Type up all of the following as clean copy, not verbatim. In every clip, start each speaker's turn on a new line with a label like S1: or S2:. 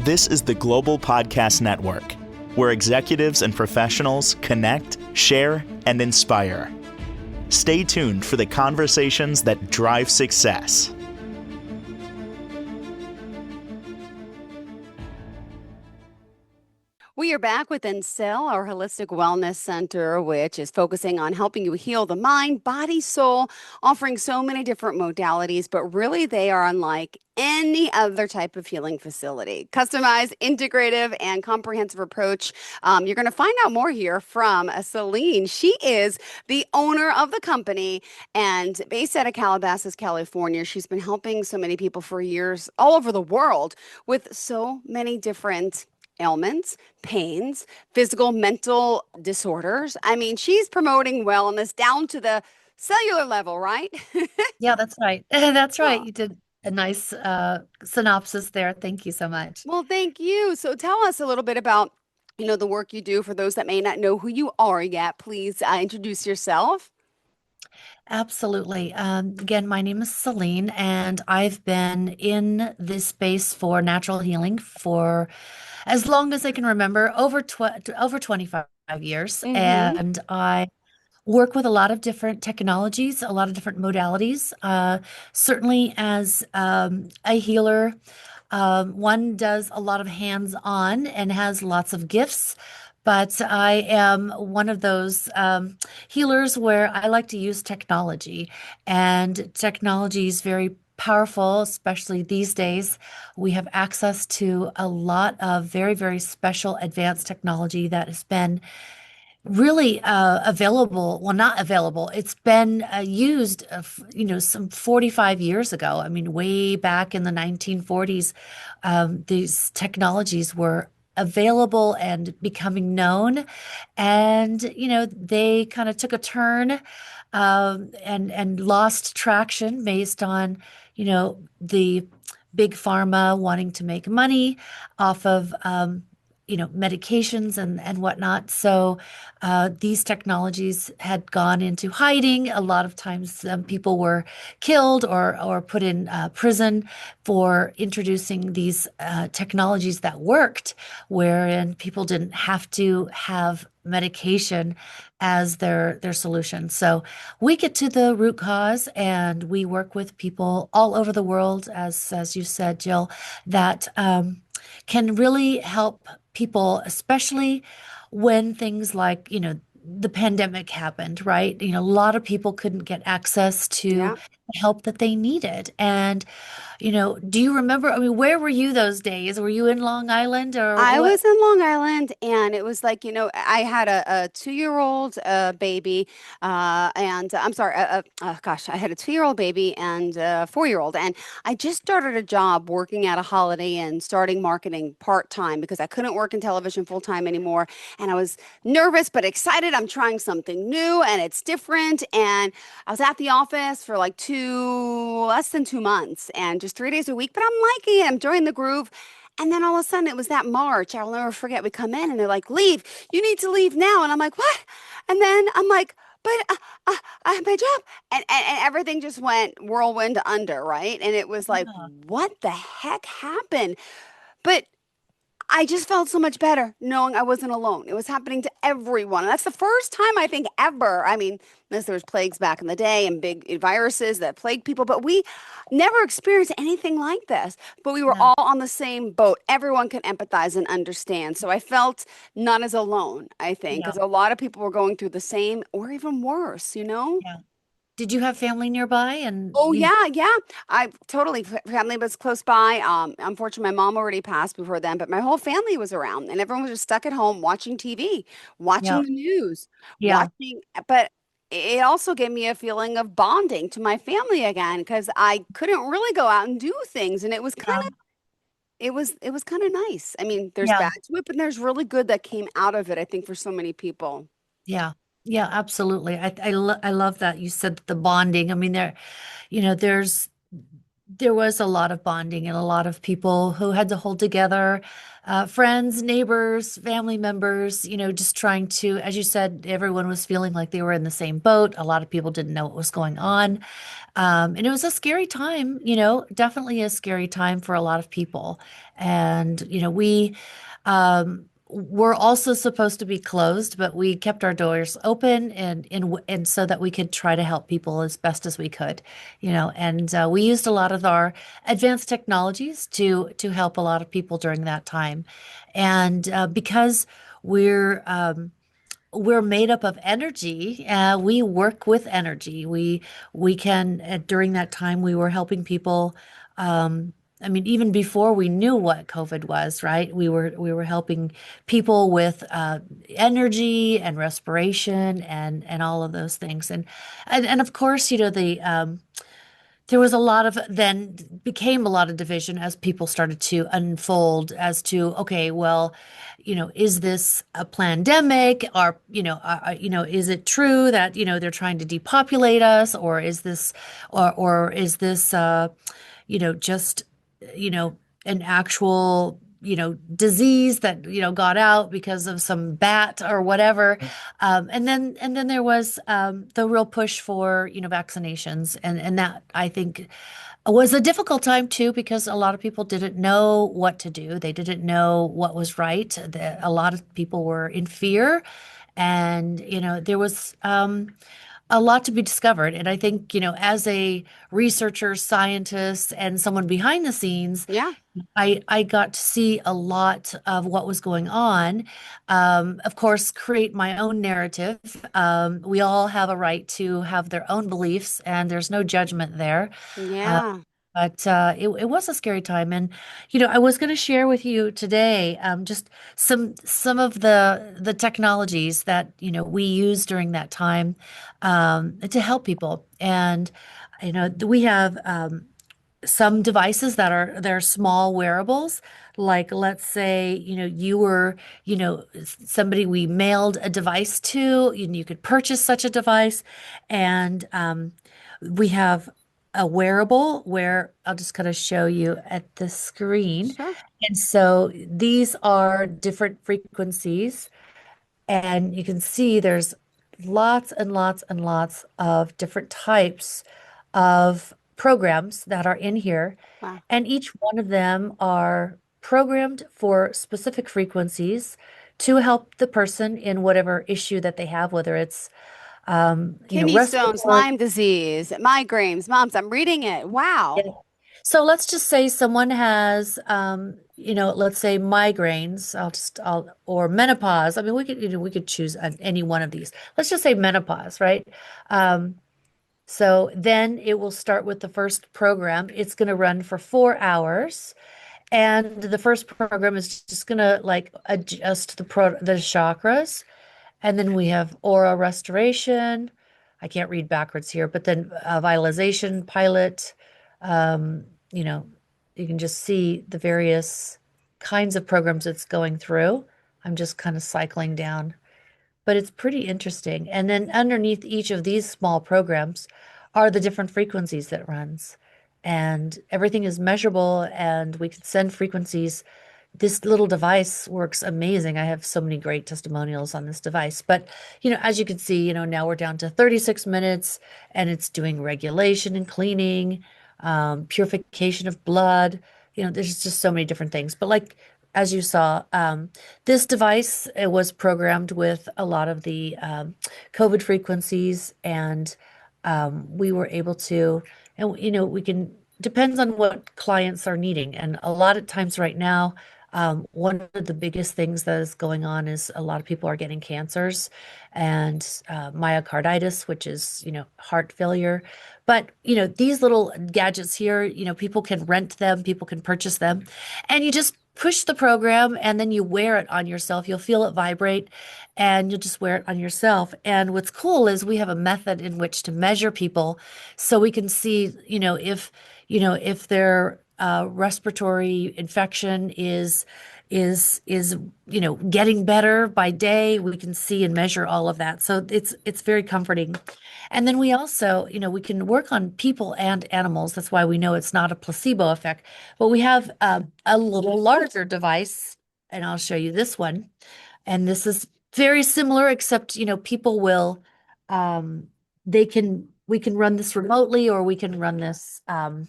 S1: This is the Global Podcast Network, where executives and professionals connect, share, and inspire. Stay tuned for the conversations that drive success.
S2: We are back with Ensele, our holistic wellness center, which is focusing on helping you heal the mind, body, soul, offering so many different modalities, but really they are unlike any other type of healing facility. Customized, integrative, and comprehensive approach. You're going to find out more here from Selene. She is the owner of the company and based out of Calabasas, California. She's been helping so many people for years all over the world with so many different ailments, pains, physical, mental disorders. I mean, she's promoting wellness down to the cellular level, right?
S3: Yeah, that's right. That's right.
S2: Oh,
S3: You did a nice synopsis there. Thank you so much.
S2: well, thank you. So tell us a little bit about, the work you do for those that may not know who you are yet. Please introduce yourself.
S3: Absolutely. Again, my name is Selene, and I've been in this space for natural healing for as long as I can remember, over 25 years.
S2: Mm-hmm.
S3: And I work with a lot of different technologies, a lot of different modalities. Certainly, as a healer, one does a lot of hands-on and has lots of gifts. But I am one of those healers where I like to use technology, and technology is very powerful, especially these days. We have access to a lot of very, very special advanced technology that has been really available. Well, not available. It's been used, some 45 years ago. I mean, way back in the 1940s, these technologies were available and becoming known. And, they kind of took a turn and lost traction based on, the big pharma wanting to make money off of medications and whatnot. So these technologies had gone into hiding. A lot of times people were killed or put in prison for introducing these technologies that worked, wherein people didn't have to have medication as their solution. So we get to the root cause, and we work with people all over the world, as you said, Jill, that can really help people, especially when things like, the pandemic happened, right? A lot of people couldn't get access to
S2: Yeah.
S3: the help that they needed. And, do you remember, I mean, where were you those days? Were you in Long Island or
S2: I
S3: what?
S2: was in Long Island, and it was like, I had a 2-year-old baby, and I'm sorry, gosh, I had a 2-year-old baby and a 4-year-old, and I just started a job working at a Holiday Inn, starting marketing part-time because I couldn't work in television full-time anymore, and I was nervous but excited. I'm trying something new, and it's different, and I was at the office for like less than 2 months, and just 3 days a week, but I'm liking it. I'm enjoying the groove. And then all of a sudden, it was that March. I'll never forget. We come in and they're like, leave. You need to leave now. And I'm like, what? And then I'm like, but I have my job. And everything just went whirlwind under, right? And it was like,
S3: Yeah,
S2: what the heck happened? But I just felt so much better knowing I wasn't alone. It was happening to everyone. And that's the first time I think ever. I mean, unless there was plagues back in the day and big viruses that plagued people, but we never experienced anything like this. But we were
S3: yeah,
S2: all on the same boat. Everyone could empathize and understand. So I felt not as alone, I think,
S3: yeah,
S2: because a lot of people were going through the same or even worse.
S3: yeah. Did you have family nearby? And
S2: Oh yeah, yeah. I totally family was close by. Unfortunately, my mom already passed before then, but my whole family was around, and everyone was just stuck at home watching TV,
S3: yeah,
S2: watching the news,
S3: yeah,
S2: watching. But it also gave me a feeling of bonding to my family again because I couldn't really go out and do things, and
S3: yeah,
S2: it was kind of nice. I mean, there's
S3: yeah.
S2: bad to it, but there's really good that came out of it. I think for so many people.
S3: Yeah. Yeah, absolutely. I love that you said the bonding. I mean, there was a lot of bonding and a lot of people who had to hold together friends, neighbors, family members, just trying to, as you said, everyone was feeling like they were in the same boat. A lot of people didn't know what was going on. And it was a scary time, definitely a scary time for a lot of people. And, we were also supposed to be closed, but we kept our doors open and so that we could try to help people as best as we could, and we used a lot of our advanced technologies to help a lot of people during that time. And because we're we're made up of energy. We work with energy. We can during that time we were helping people. I mean, even before we knew what COVID was, right? We were helping people with energy and respiration and all of those things. And of course, the there was a lot of then became a lot of division as people started to unfold as to, okay, well, is this a pandemic? Or, is it true that, they're trying to depopulate us, or is this, or is this, just, you know, an actual, disease that, got out because of some bat or whatever. And then there was the real push for, vaccinations. And that I think was a difficult time too, because a lot of people didn't know what to do. They didn't know what was right. A lot of people were in fear. And, there was a lot to be discovered. And I think, as a researcher, scientist, and someone behind the scenes,
S2: Yeah.
S3: I got to see a lot of what was going on. Of course, create my own narrative. We all have a right to have their own beliefs, and there's no judgment there. Uh,
S2: Yeah.
S3: but it was a scary time, and I was going to share with you today just some of the technologies that we used during that time to help people. And we have some devices they're small wearables. Like, let's say, you were, somebody we mailed a device to, and you could purchase such a device. And we have a wearable where I'll just kind of show you at the screen.
S2: Sure.
S3: And so these are different frequencies, and you can see there's lots and lots and lots of different types of programs that are in here.
S2: Wow.
S3: And each one of them are programmed for specific frequencies to help the person in whatever issue that they have, whether it's,
S2: Kidney stones,
S3: respiratory.
S2: Lyme disease, migraines, moms. I'm reading it. Wow.
S3: So let's just say someone has, let's say migraines. Or menopause. I mean, we could choose any one of these. Let's just say menopause, right? Um, so then it will start with the first program. It's going to run for 4 hours. And the first program is just going to like adjust the chakras. And then we have aura restoration. I can't read backwards here, but then vitalization, pilot. Um, you know, you can just see the various kinds of programs it's going through. I'm just kind of cycling down, but it's pretty interesting. And then underneath each of these small programs are the different frequencies that it runs. And everything is measurable, and we can send frequencies. This little device works amazing. I have so many great testimonials on this device. But, as you can see, now we're down to 36 minutes, and it's doing regulation and cleaning, purification of blood. There's just so many different things. But like, as you saw, this device, it was programmed with a lot of the COVID frequencies, and we were able to, and we can, depends on what clients are needing. And a lot of times right now, one of the biggest things that is going on is a lot of people are getting cancers and myocarditis, which is, heart failure. But, these little gadgets here, people can rent them, people can purchase them, and you just push the program and then you wear it on yourself. You'll feel it vibrate and you'll just wear it on yourself. And what's cool is we have a method in which to measure people so we can see, if their respiratory infection is getting better by day. We can see and measure all of that. So it's very comforting. And then we also, we can work on people and animals. That's why we know it's not a placebo effect. But we have a little larger device and I'll show you this one. And this is very similar, except, people will, we can run this remotely, or we can run this, and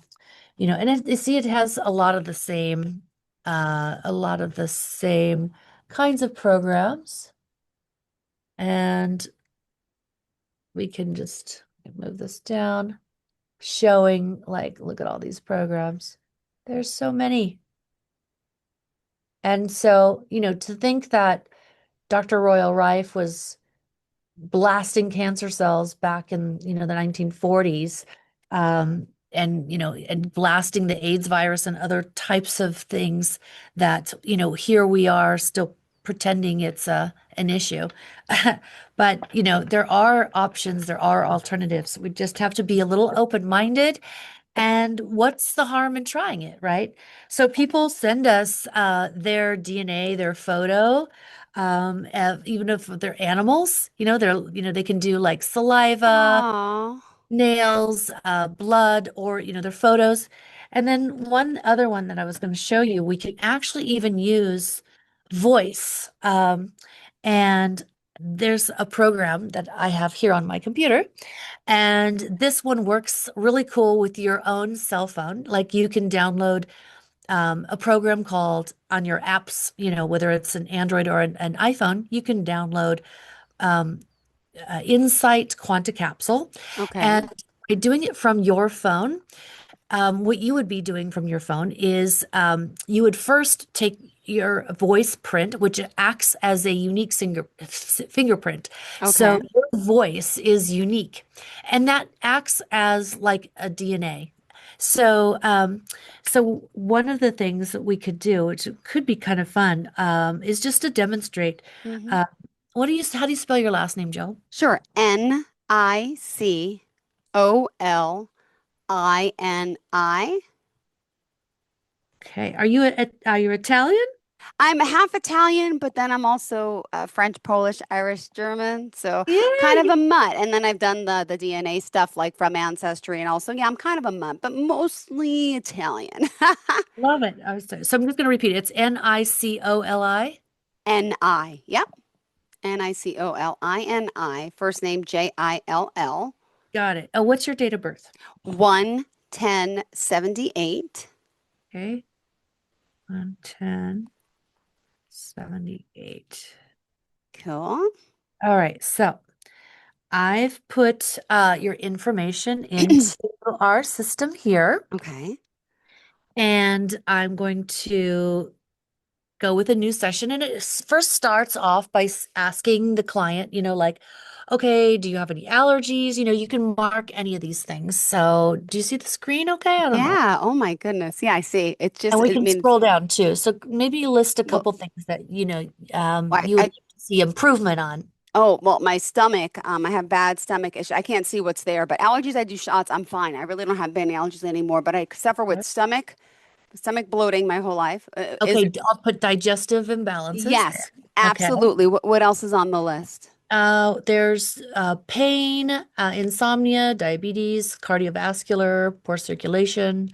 S3: you see it has a lot of the same kinds of programs. And we can just move this down, showing like, look at all these programs. There's so many. And so, to think that Dr. Royal Rife was blasting cancer cells back in, the 1940s, and blasting the AIDS virus and other types of things that, here we are still pretending it's an issue. But, there are options, there are alternatives. We just have to be a little open-minded. And what's the harm in trying it, right? So people send us their DNA, their photo, even if they're animals, they can do like saliva,
S2: Aw.
S3: nails, blood, or, their photos. And then one other one that I was going to show you, we can actually even use voice. And there's a program that I have here on my computer. And this one works really cool with your own cell phone. Like, you can download a program called on your apps, whether it's an Android or an iPhone, you can download um, Insight Quanta Capsule.
S2: Okay.
S3: And by doing it from your phone, what you would be doing from your phone is you would first take your voice print, which acts as a unique fingerprint.
S2: Okay.
S3: So your voice is unique, and that acts as like a DNA. So one of the things that we could do, which could be kind of fun, is just to demonstrate.
S2: Hmm.
S3: Uh, how do you spell your last name, Joe?
S2: Sure. Nicoli.
S3: Okay. Are you Italian?
S2: I'm half Italian, but then I'm also French, Polish, Irish, German. So
S3: Yeah,
S2: kind of a mutt. And then I've done the DNA stuff like from Ancestry. And also, yeah, I'm kind of a mutt, but mostly Italian.
S3: love it. So I'm just going to repeat it. It's Nicoli.
S2: N-I. Yep. Nicolini. First name Jill.
S3: Got it. Oh, what's your date of birth?
S2: 1/10/78.
S3: Okay. 1/10/78.
S2: Cool.
S3: All right. So I've put your information into our system here,
S2: Okay.
S3: and I'm going to go with a new session. And it first starts off by asking the client, like, okay, do you have any allergies? You can mark any of these things. So do you see the screen okay? I don't know.
S2: Yeah. Oh my goodness. Yeah, I see. It's
S3: And
S2: just,
S3: we
S2: I
S3: can
S2: mean,
S3: scroll down too. So maybe list a
S2: well,
S3: couple things that,
S2: I,
S3: you would
S2: I
S3: like to see improvement on.
S2: oh, well, my stomach, I have bad stomach issue. I can't see what's there, but allergies, I do shots. I'm fine. I really don't have any allergies anymore, but I suffer with stomach bloating my whole life. Is
S3: Okay, I'll put digestive imbalances there.
S2: yes,
S3: Okay.
S2: absolutely. What else is on the list?
S3: There's pain, insomnia, diabetes, cardiovascular, poor circulation.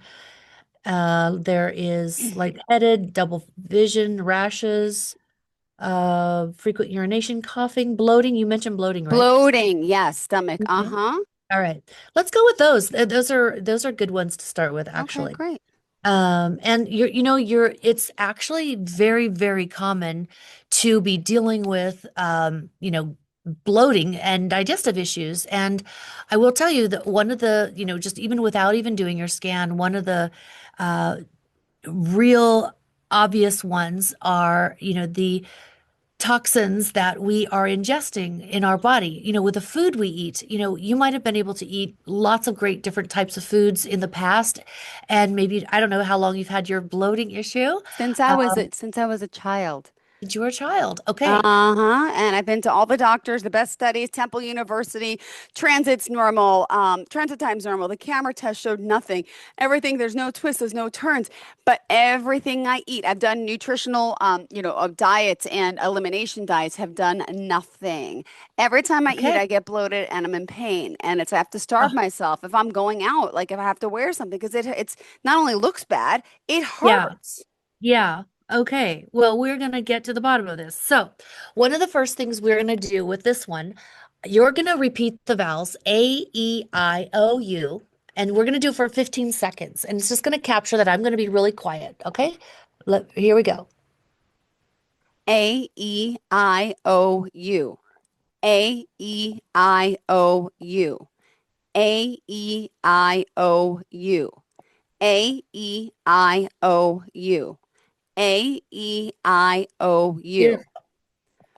S3: There is lightheaded, double vision, rashes, frequent urination, coughing, bloating. You mentioned bloating, right?
S2: Bloating, yes, stomach.
S3: Mhm.
S2: Uh-huh.
S3: All right. Let's go with those. Those are good ones to start with,
S2: Okay,
S3: actually.
S2: great.
S3: And it's actually very, very common to be dealing with, bloating and digestive issues. And I will tell you that one of the, just even without even doing your scan, one of the uh, real obvious ones are, the toxins that we are ingesting in our body, with the food we eat. You might have been able to eat lots of great different types of foods in the past, and maybe, I don't know how long you've had your bloating issue.
S2: Since I was a child.
S3: Since you were a child. Okay.
S2: Uh-huh. And I've been to all the doctors, the best studies, Temple University, transit's normal, transit time's normal. The camera test showed nothing. Everything, there's no twists, there's no turns. But everything I eat, I've done nutritional, diets and elimination diets have done nothing. Every time I eat,
S3: Okay.
S2: I get bloated and I'm in pain. And I have to starve
S3: Uh,
S2: myself if I'm going out, like if I have to wear something, because it's not only looks bad, it
S3: yeah.
S2: hurts.
S3: Yeah. Okay, well, we're going to get to the bottom of this. So, one of the first things we're going to do with this one, you're going to repeat the vowels A, E, I, O, U, and we're going to do it for 15 seconds. And it's just going to capture that I'm going to be really quiet. Okay, here we go.
S2: A-E-I-O-U. A-E-I-O-U. A-E-I-O-U. A-E-I-O-U. A-E-I-O-U.
S3: Beautiful.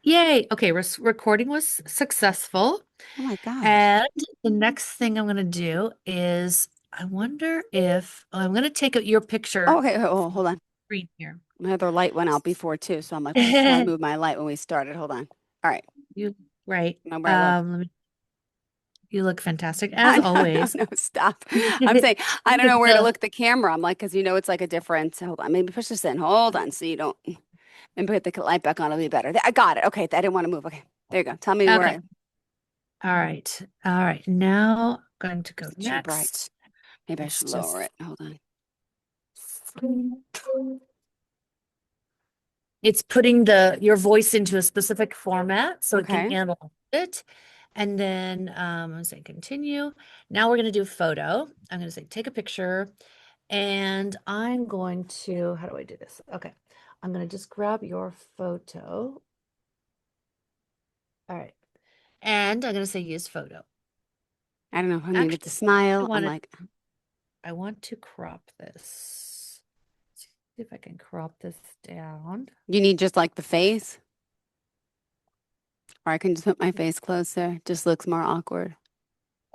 S3: Yay. Okay, recording was successful.
S2: Oh my gosh.
S3: And the next thing I'm going to do is I wonder if I'm going to take your
S2: Oh,
S3: picture
S2: okay. Hold on.
S3: screen here.
S2: My other light went out before too. So I'm like, why did I move my light when we started? Hold on. All right.
S3: You right.
S2: Know where I look.
S3: You look fantastic
S2: I
S3: as
S2: know,
S3: always.
S2: no, stop. I'm saying I don't
S3: With
S2: know where to
S3: the
S2: look at the camera. I'm like, because it's like a different. Hold on, maybe push this in. Hold on, so you don't. And put the light back on. It'll be better. I got it. Okay, I didn't want to move. Okay, there you go. Tell me where
S3: Okay.
S2: I.
S3: All right. All right. Now going to go
S2: It's too bright.
S3: next.
S2: Maybe I
S3: It's
S2: should
S3: just
S2: lower it. Hold on.
S3: it's putting your voice into a specific format so it can
S2: Okay.
S3: handle it. And then I'm gonna say continue. Now we're gonna do photo. I'm gonna say take a picture. And I'm going to, how do I do this? Okay. I'm gonna just grab your photo. All right. And I'm gonna say use photo.
S2: I don't know if I needed to
S3: Actually,
S2: smile. I'm like,
S3: I want to crop this. See if I can crop this down.
S2: you need just like the face, or I can just put my face closer. Just looks more awkward.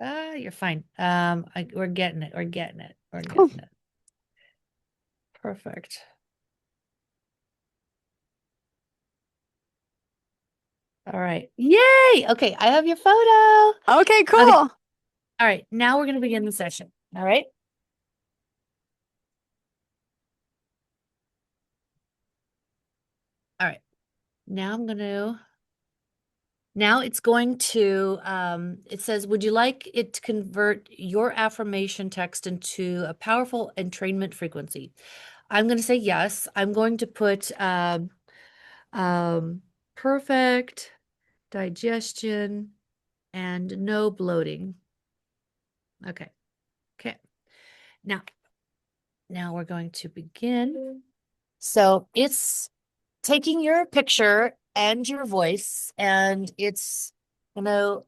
S3: You're fine. We're getting it. We're getting it. We're
S2: Cool.
S3: getting it. Perfect. All right. Yay! Okay, I have your photo.
S2: Okay, cool.
S3: Okay. All right. Now we're gonna begin the session. All right. All right. Now I'm gonna Now it's going to, it says, would you like it to convert your affirmation text into a powerful entrainment frequency? I'm going to say yes. I'm going to put perfect digestion and no bloating. Okay. Okay. Now, now we're going to begin. So it's taking your picture and your voice, and it's gonna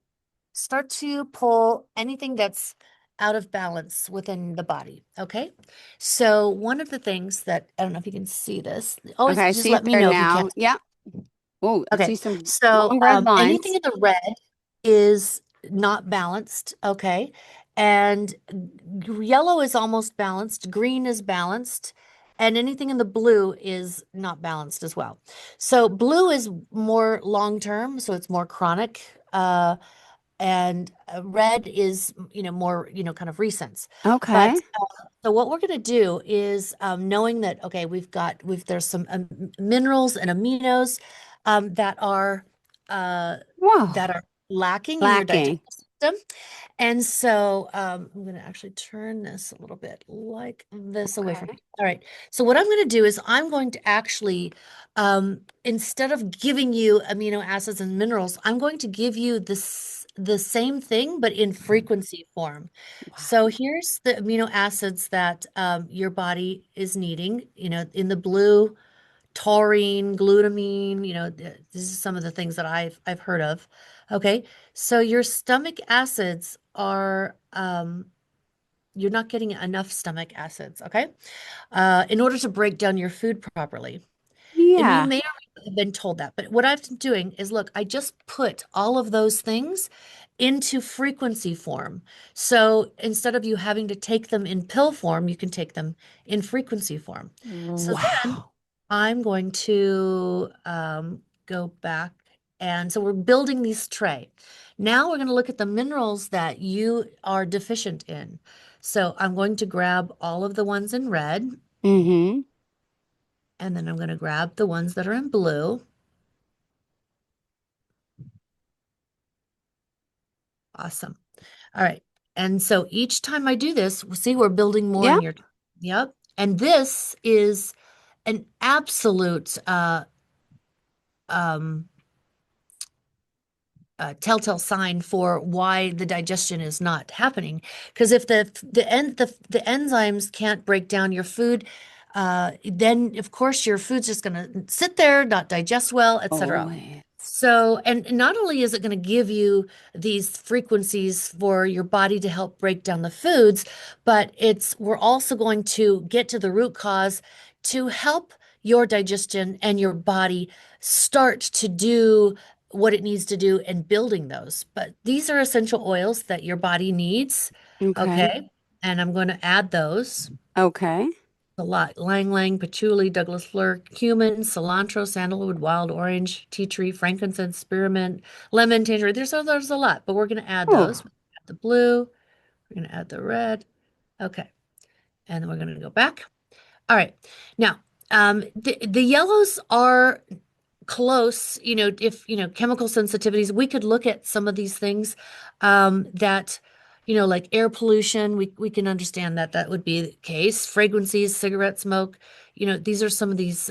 S3: start to pull anything that's out of balance within the body. Okay. So one of the things that I don't know if you can see this, always
S2: Okay, I
S3: just
S2: see it
S3: let me
S2: there
S3: know if you
S2: now.
S3: can't.
S2: Yeah. Oh, I
S3: Okay.
S2: see some
S3: So
S2: long red
S3: anything
S2: lines.
S3: in the red is not balanced. Okay. And yellow is almost balanced, green is balanced, and anything in the blue is not balanced as well. So blue is more long term, so it's more chronic. And red is, more, kind of recent.
S2: Okay.
S3: But so what we're going to do is knowing that, okay, there's some minerals and aminos that are
S2: Whoa.
S3: lacking in your
S2: Lacking.
S3: digestive system. And so I'm going to actually turn this a little bit like this away from
S2: Okay.
S3: you. All right. So what I'm going to do is I'm going to actually, instead of giving you amino acids and minerals, I'm going to give you the same thing, but in frequency form.
S2: Wow.
S3: So here's the amino acids that your body is needing, in the blue, taurine, glutamine, this is some of the things that I've heard of. Okay. So your stomach acids are you're not getting enough stomach acids, okay? In order to break down your food properly. And you
S2: Yeah.
S3: may have been told that, but what I've been doing is look, I just put all of those things into frequency form. So instead of you having to take them in pill form, you can take them in frequency form. So then
S2: Wow.
S3: I'm going to go back. And so we're building these tray. Now we're going to look at the minerals that you are deficient in. So I'm going to grab all of the ones in red,
S2: Mm-hmm.
S3: and then I'm going to grab the ones that are in blue. Awesome. All right. And so each time I do this, see, we're building more
S2: Yeah.
S3: in your, yep. And this is an absolute um, telltale sign for why the digestion is not happening. Because if the enzymes can't break down your food, then of course your food's just going to sit there, not digest well, etc.
S2: Always.
S3: So, and not only is it going to give you these frequencies for your body to help break down the foods, but we're also going to get to the root cause to help your digestion and your body start to do what it needs to do in building those. But these are essential oils that your body needs.
S2: Okay.
S3: Okay. And I'm going to add those
S2: Okay.
S3: a lot. Lang Lang, patchouli, Douglas fir, cumin, cilantro, sandalwood, wild orange, tea tree, frankincense, spearmint, lemon, tangerine. There's a lot, but we're going to add
S2: Oh,
S3: those. We're gonna add the blue. We're going to add the red. Okay. And then we're going to go back. All right. Now, the yellows are close, if, chemical sensitivities, we could look at some of these things that, like air pollution, we can understand that that would be the case. Fragrancies, cigarette smoke, these are some of these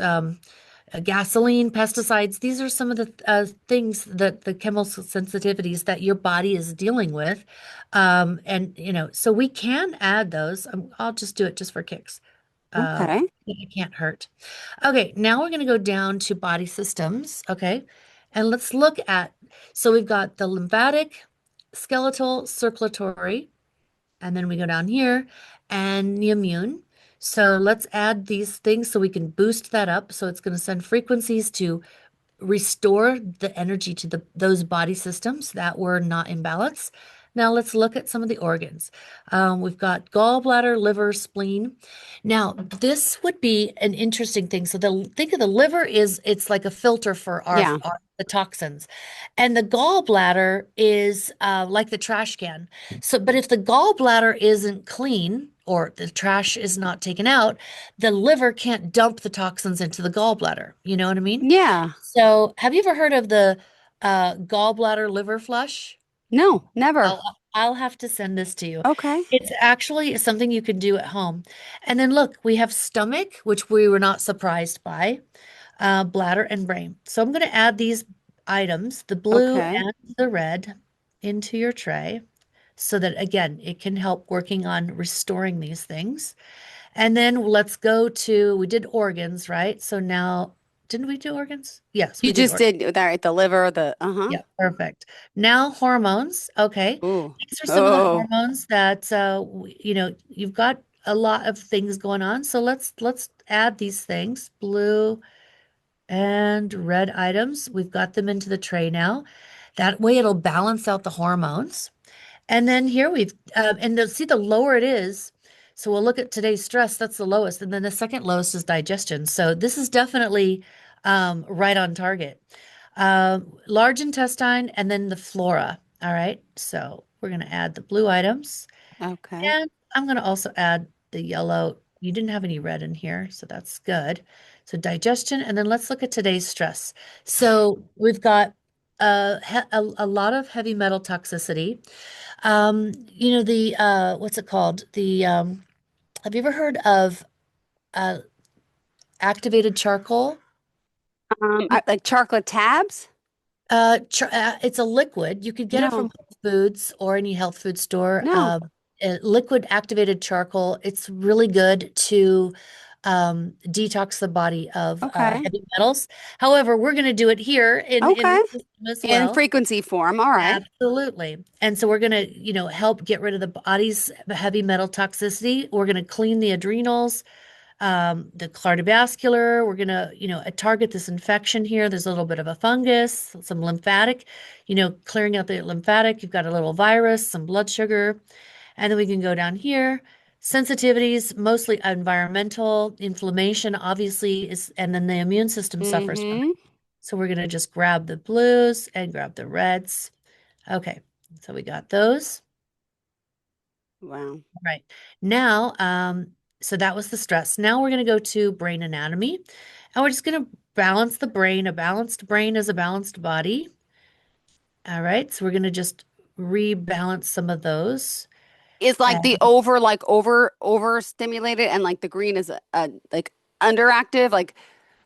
S3: gasoline, pesticides. These are some of the things that the chemical sensitivities that your body is dealing with. And, so we can add those. I'll just do it just for kicks.
S2: okay.
S3: It can't hurt. Okay, now we're going to go down to body systems. Okay, and let's look at, so we've got the lymphatic, skeletal, circulatory, and then we go down here and the immune. So let's add these things so we can boost that up. So it's going to send frequencies to restore the energy to those body systems that were not in balance. Now let's look at some of the organs. We've got gallbladder, liver, spleen. Now this would be an interesting thing. So think of the liver it's like a filter for
S2: Yeah.
S3: the toxins, and the gallbladder is like the trash can. So, but if the gallbladder isn't clean or the trash is not taken out, the liver can't dump the toxins into the gallbladder. You know what I mean?
S2: Yeah.
S3: So, have you ever heard of the gallbladder liver flush?
S2: No, never.
S3: I'll have to send this to you.
S2: Okay.
S3: It's actually something you can do at home. And then look, we have stomach, which we were not surprised by, bladder and brain. So I'm going to add these items, the blue
S2: Okay.
S3: and the red, into your tray so that again, it can help working on restoring these things. And then let's go to, we did organs, right? So now, didn't we do organs? Yes,
S2: You
S3: we did
S2: just
S3: organs.
S2: did that, right? The liver, the uh-huh.
S3: Yeah, perfect. Now hormones. Okay.
S2: Ooh.
S3: These are some of the
S2: Oh.
S3: hormones that you've got a lot of things going on. So let's add these things, blue and red items. We've got them into the tray now. That way it'll balance out the hormones. And then here and see the lower it is. So we'll look at today's stress, that's the lowest. And then the second lowest is digestion. So this is definitely right on target. Large intestine and then the flora. All right. So we're going to add the blue items.
S2: Okay.
S3: And I'm going to also add the yellow. You didn't have any red in here, so that's good. So digestion. And then let's look at today's stress. So we've got a lot of heavy metal toxicity. The what's it called? Have you ever heard of uh activated charcoal?
S2: Like chocolate tabs?
S3: It's a liquid. You could get it from
S2: No.
S3: Whole Foods or any health food store.
S2: No.
S3: Liquid activated charcoal. It's really good to detox the body of
S2: Okay.
S3: heavy metals. However, we're going to do it here in the
S2: Okay.
S3: system as
S2: In
S3: well.
S2: frequency form. All right.
S3: Absolutely. And so we're going to, help get rid of the body's heavy metal toxicity. We're going to clean the adrenals, the cardiovascular. We're going to, target this infection here. There's a little bit of a fungus, some lymphatic, clearing out the lymphatic. You've got a little virus, some blood sugar. And then we can go down here. Sensitivities, mostly environmental, inflammation, obviously, and then the immune system suffers from it.
S2: Mm-hmm.
S3: So we're going to just grab the blues and grab the reds. Okay, so we got those.
S2: Wow.
S3: All right. Now, so that was the stress. Now we're going to go to brain anatomy, and we're just going to balance the brain. A balanced brain is a balanced body. All right, so we're going to just rebalance some of those.
S2: Is like
S3: And
S2: the over stimulated and like the green is like underactive? Like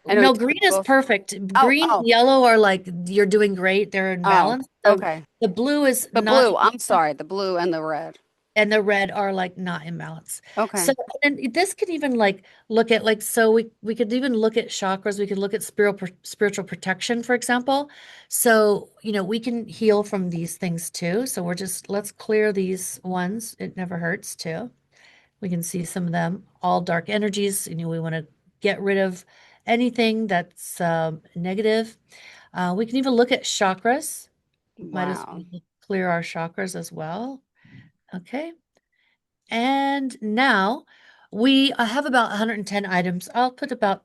S2: I know we
S3: No,
S2: talked
S3: green is
S2: both.
S3: perfect.
S2: Oh,
S3: Green and
S2: oh,
S3: yellow are like you're doing great. They're in
S2: oh,
S3: balance.
S2: okay.
S3: The blue is
S2: The
S3: not,
S2: blue, I'm sorry, the blue and the red.
S3: and the red are like not in balance. So
S2: Okay.
S3: and this could even like look at like so we could even look at chakras. We could look at spiritual protection, for example. So, we can heal from these things too. So we're just let's clear these ones. It never hurts too. We can see some of them, all dark energies. We want to get rid of anything that's negative. We can even look at chakras. Might as
S2: Wow.
S3: well clear our chakras as well. Okay. And now we have about 110 items. I'll put about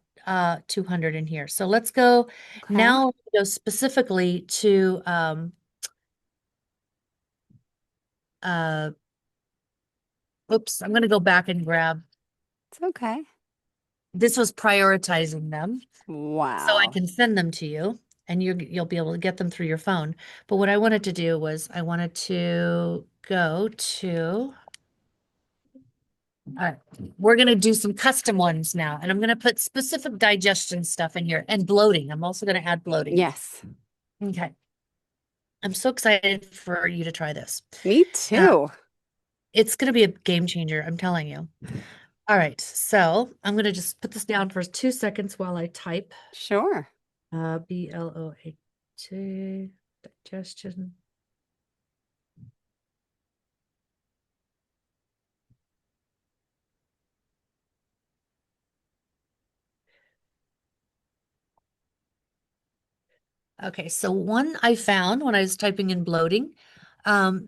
S3: 200 in here. So let's go
S2: Okay.
S3: now go specifically to uh oops, I'm going to go back and grab.
S2: It's okay.
S3: This was prioritizing them so I
S2: Wow.
S3: can send them to you and you'll be able to get them through your phone. But what I wanted to do was I wanted to go to all right. We're going to do some custom ones now, and I'm going to put specific digestion stuff in here and bloating. I'm also going to add bloating.
S2: Yes.
S3: Okay. I'm so excited for you to try this.
S2: Me
S3: Uh,
S2: too.
S3: it's going to be a game changer, I'm telling you. All right. So I'm going to just put this down for 2 seconds while I type.
S2: Sure.
S3: BLOAT, digestion. Okay, so one I found when I was typing in bloating.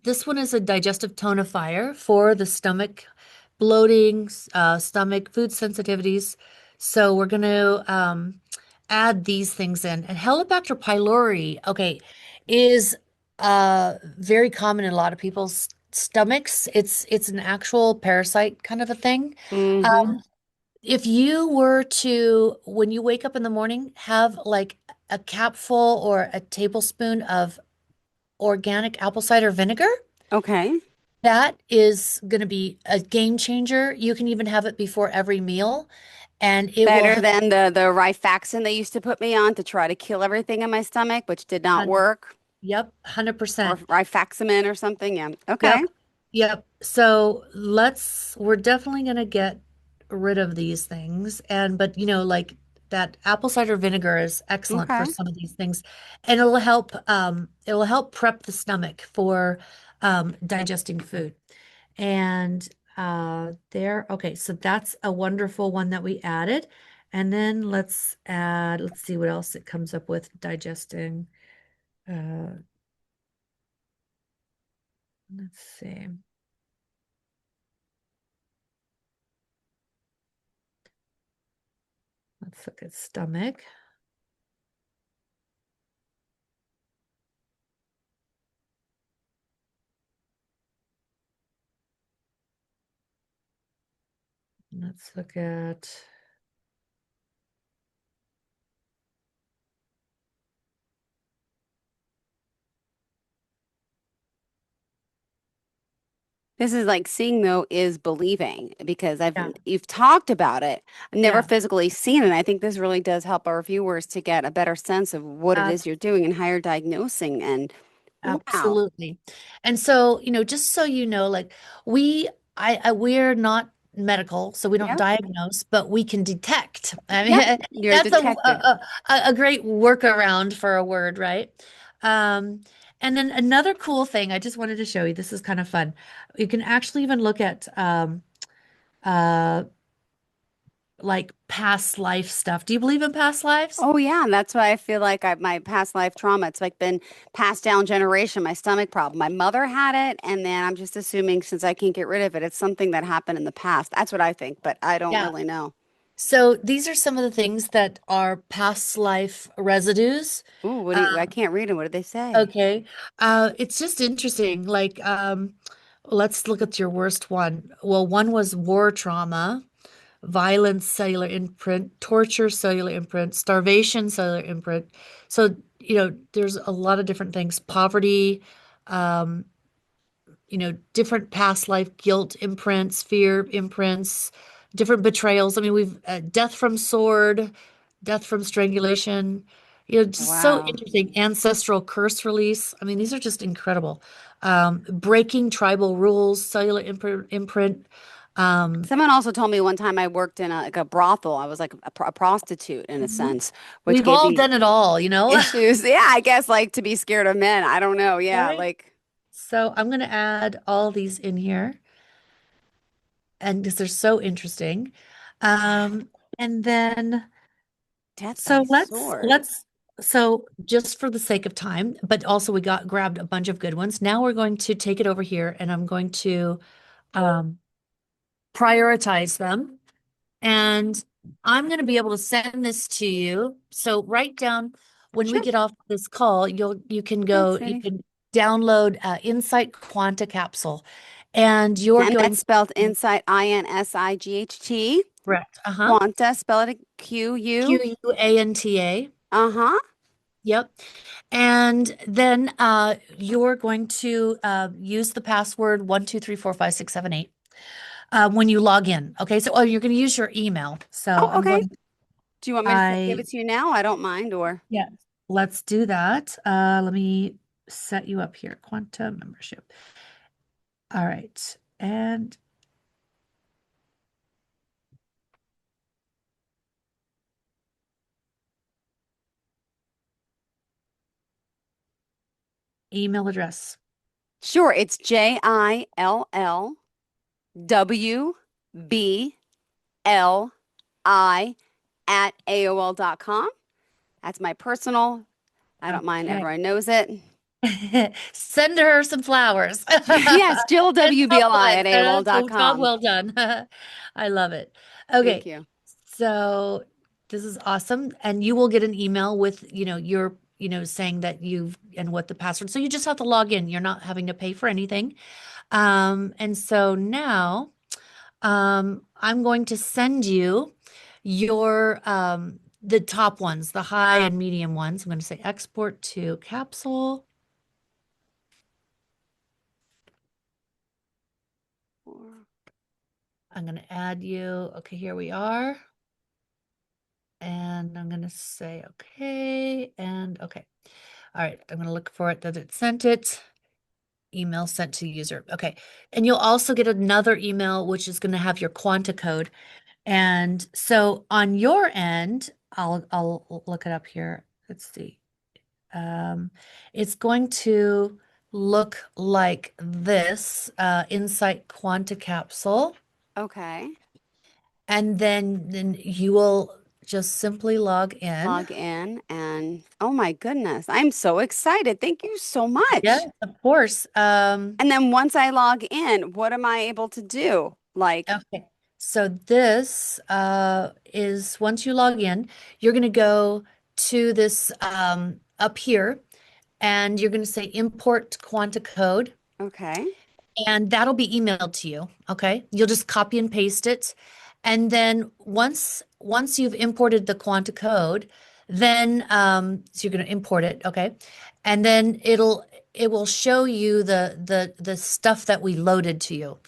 S3: This one is a digestive tonifier for the stomach, bloating, stomach, food sensitivities. So we're going to add these things in. And Helicobacter pylori, okay, is very common in a lot of people's stomachs. It's an actual parasite kind of a thing.
S2: Mm-hmm.
S3: Um, if you were to, when you wake up in the morning, have like a capful or a tablespoon of organic apple cider vinegar,
S2: Okay.
S3: that is going to be a game changer. You can even have it before every meal, and it will
S2: Better
S3: help.
S2: than the rifaxin they used to put me on to try to kill everything in my stomach, which did not work.
S3: Yep,
S2: Or
S3: 100%.
S2: rifaximin or something. Yeah. Okay.
S3: Yep. Yep. So we're definitely going to get rid of these things. But like that apple cider vinegar is excellent for
S2: Okay.
S3: some of these things. And it'll help prep the stomach for digesting food. And okay, so that's a wonderful one that we added. And then let's see what else it comes up with digesting. Uh, let's see. Let's look at stomach. Let's look at,
S2: This is like seeing though is believing because
S3: yeah,
S2: you've talked about it. I've never
S3: yeah,
S2: physically seen it. I think this really does help our viewers to get a better sense of what it
S3: ab
S2: is you're doing and how you're diagnosing. And wow.
S3: absolutely. And so, just so you know, like we, we're not medical, so we don't
S2: Yep.
S3: diagnose, but we can detect. I
S2: Yep.
S3: mean,
S2: You're a
S3: that's
S2: detective.
S3: a great workaround for a word, right? Um, and then another cool thing I just wanted to show you, this is kind of fun. You can actually even look at uh, like past life stuff. Do you believe in past lives?
S2: Oh yeah, and that's why I feel like my past life trauma, it's like been passed down generation, my stomach problem. My mother had it, and then I'm just assuming since I can't get rid of it, it's something that happened in the past. That's what I think, but I don't
S3: Yeah.
S2: really know.
S3: So these are some of the things that are past life residues.
S2: Ooh, what do you, I
S3: Um,
S2: can't read them. What did they say?
S3: okay. It's just interesting. Like, let's look at your worst one. Well, one was war trauma, violence, cellular imprint, torture, cellular imprint, starvation, cellular imprint. So, there's a lot of different things. Poverty, um, different past life guilt imprints, fear imprints, different betrayals. I mean, we've death from sword, death from strangulation. Just so
S2: Wow.
S3: interesting. Ancestral curse release. I mean, these are just incredible. Breaking tribal rules, cellular imprint. Um,
S2: Someone also told me one time I worked in like a brothel. I was like a prostitute in a
S3: Mhm.
S2: sense, which
S3: We've
S2: gave
S3: all
S2: me
S3: done it all, you know?
S2: issues. Yeah, I guess like to be scared of men. I don't know. Yeah,
S3: Right.
S2: like
S3: So I'm going to add all these in here, and because they're so interesting.
S2: wow,
S3: Um, and then
S2: death by
S3: so let's
S2: sword.
S3: let's so just for the sake of time, but also we got grabbed a bunch of good ones. Now we're going to take it over here, and I'm going to um, prioritize them. And I'm going to be able to send this to you. So write down when we
S2: Sure.
S3: get off this call, you can
S2: Thanks,
S3: go, you
S2: Sadie.
S3: can download Insight Quanta Capsule, and you're
S2: And
S3: going
S2: that's spelled
S3: to
S2: Insight, Insight.
S3: correct. Uh-huh.
S2: Quanta, spell it Q-U.
S3: Quanta.
S2: Uh-huh.
S3: Yep. And then you're going to use the password 1234567 when you log in. Okay. So you're going to use your email. So
S2: Oh,
S3: I'm
S2: okay.
S3: going,
S2: Do you want me to give
S3: I
S2: it to you now? I don't mind, or
S3: Yes, let's do that. Let me set you up here. Quantum membership. All right. And email address.
S2: sure, it's JILLWBLI at AOL.com. That's my personal. I don't mind,
S3: Okay.
S2: everyone knows it.
S3: Send her some flowers.
S2: Yes, Jill
S3: And
S2: WBLI at
S3: compliments. So job
S2: AOL.com.
S3: well done. I love it.
S2: Thank
S3: Okay.
S2: you.
S3: So this is awesome. And you will get an email with, your, saying that you've and what the password. So you just have to log in. You're not having to pay for anything. And so now I'm going to send you your the top ones, the high and medium ones. I'm going to say export to capsule. I'm going to add you. Okay, here we are. And I'm going to say okay and okay. All right, I'm going to look for it that it sent it. Email sent to user. Okay. And you'll also get another email which is going to have your Quanta code. And so on your end, I'll look it up here. Let's see. It's going to look like this, Insight Quanta Capsule.
S2: Okay.
S3: And then you will just simply log in.
S2: Log in and oh my goodness, I'm so excited. Thank you so
S3: Yes,
S2: much.
S3: of course.
S2: And then once I log in, what am I able to do? Like,
S3: Okay. So this is once you log in, you're going to go to this up here and you're going to say import Quanta code.
S2: okay.
S3: And that'll be emailed to you. Okay. You'll just copy and paste it. And then once you've imported the Quanta code, then so you're going to import it. Okay. And then it will show you the stuff that we loaded to you.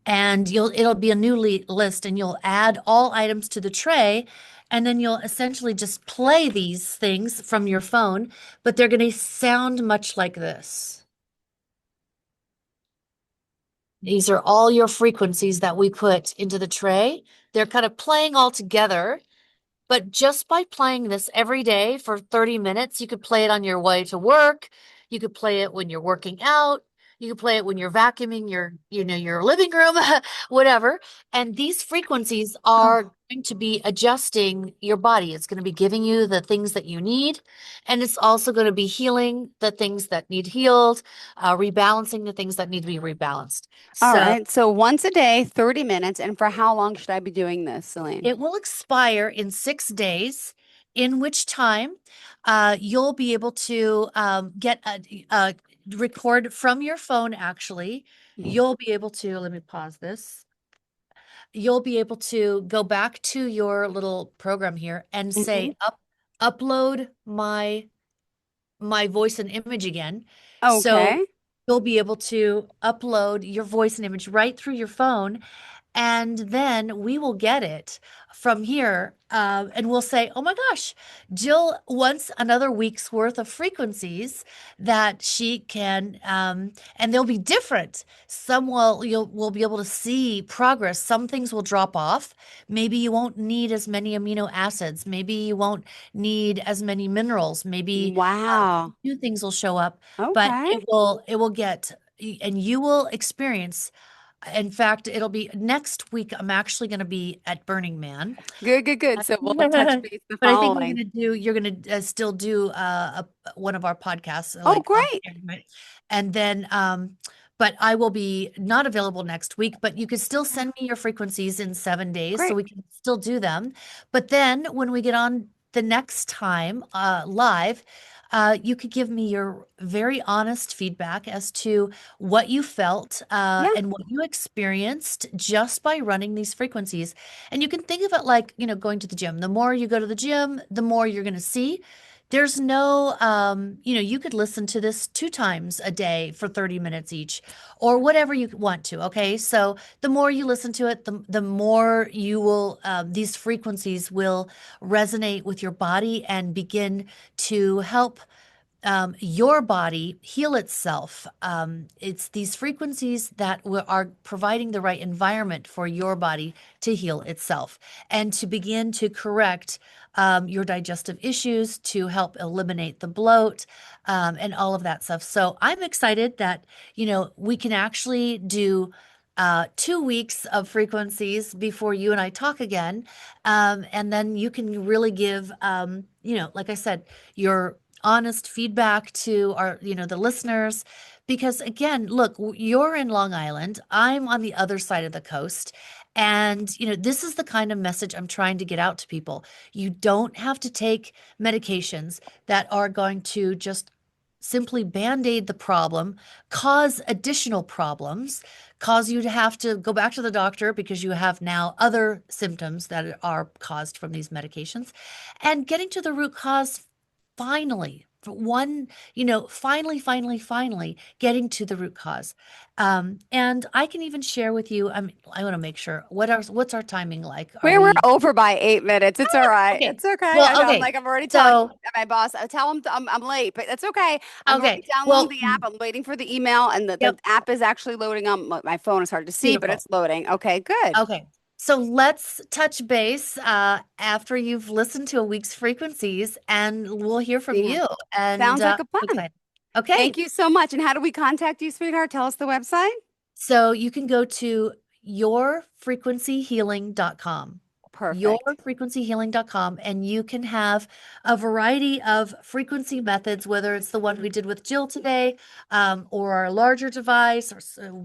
S3: And it'll be a new list and you'll add all items to the tray. And then you'll essentially just play these things from your phone, but they're going to sound much like this. These are all your frequencies that we put into the tray. They're kind of playing all together, but just by playing this every day for 30 minutes, you could play it on your way to work. You could play it when you're working out. You could play it when you're vacuuming your living room, whatever. And these frequencies are
S2: Oh,
S3: going to be adjusting your body. It's going to be giving you the things that you need. And it's also going to be healing the things that need healed, rebalancing the things that need to be rebalanced.
S2: all
S3: So
S2: right. So once a day, 30 minutes. And for how long should I be doing this, Selene?
S3: it will expire in 6 days, in which time you'll be able to get a record from your phone, actually. You'll be able to, let me pause this. You'll be able to go back to your little program here and
S2: Mhm.
S3: say upload my voice and image again. So
S2: Okay.
S3: you'll be able to upload your voice and image right through your phone. And then we will get it from here, and we'll say, oh my gosh, Jill wants another week's worth of frequencies that she can, and they'll be different. Some we'll be able to see progress. Some things will drop off. Maybe you won't need as many amino acids. Maybe you won't need as many minerals. Maybe
S2: Wow.
S3: new things will show up, but
S2: Okay.
S3: it will get, and you will experience. In fact, it'll be next week. I'm actually going to be at Burning Man.
S2: Good, good, good. So we'll touch base the
S3: But I think
S2: following.
S3: you're going to still do one of our podcasts,
S2: Oh,
S3: like on
S2: great.
S3: air, right? And then, but I will be not available next week, but you can still send me your frequencies in 7 days so
S2: Great.
S3: we can still do them. But then when we get on the next time live, you could give me your very honest feedback as to what you felt
S2: Yeah.
S3: and what you experienced just by running these frequencies. And you can think of it like, going to the gym. The more you go to the gym, the more you're going to see. There's no, you could listen to this 2 times a day for 30 minutes each, or whatever you want to. Okay. So the more you listen to it, the more you will, these frequencies will resonate with your body and begin to help your body heal itself. It's these frequencies that are providing the right environment for your body to heal itself and to begin to correct your digestive issues, to help eliminate the bloat, and all of that stuff. So I'm excited that, we can actually do 2 weeks of frequencies before you and I talk again. And then you can really give, like I said, your honest feedback to the listeners. Because again, look, you're in Long Island, I'm on the other side of the coast. And, this is the kind of message I'm trying to get out to people. You don't have to take medications that are going to just simply band-aid the problem, cause additional problems, cause you to have to go back to the doctor because you have now other symptoms that are caused from these medications. And getting to the root cause finally, for one, finally getting to the root cause. And I can even share with you, I want to make sure, what's our timing like? Are
S2: We're
S3: we
S2: over by 8 minutes. It's all right.
S3: okay?
S2: It's okay.
S3: Well,
S2: I'm
S3: okay.
S2: like, I'm already telling
S3: So,
S2: my boss. I tell him I'm late, but that's okay. I'm already
S3: okay.
S2: downloading
S3: Well,
S2: the app. I'm waiting for the email, and the
S3: yep,
S2: app is actually loading on my phone. It's hard to see, but
S3: beautiful.
S2: it's loading. Okay, good.
S3: Okay. So let's touch base after you've listened to a week's frequencies, and we'll hear from
S2: Yeah.
S3: you. And
S2: Sounds like a
S3: I'm
S2: plan.
S3: excited. Okay.
S2: Thank you so much. And how do we contact you, sweetheart? Tell us the website.
S3: So you can go to yourfrequencyhealing.com.
S2: Perfect.
S3: Yourfrequencyhealing.com, and you can have a variety of frequency methods, whether it's the one we did with Jill today, or a larger device, or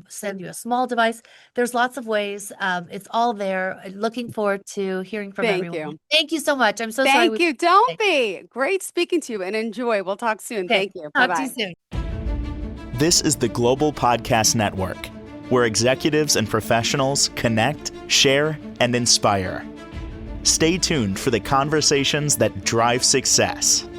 S3: send you a small device. There's lots of ways. It's all there. Looking forward to hearing from
S2: Thank
S3: everyone.
S2: you.
S3: Thank you so much. I'm so sorry
S2: Thank
S3: we
S2: you. Don't be. Great speaking to you and enjoy. We'll talk soon.
S3: Okay.
S2: Thank you.
S3: Talk to you
S2: Bye-bye.
S3: soon.
S1: This is the Global Podcast Network, where executives and professionals connect, share, and inspire. Stay tuned for the conversations that drive success.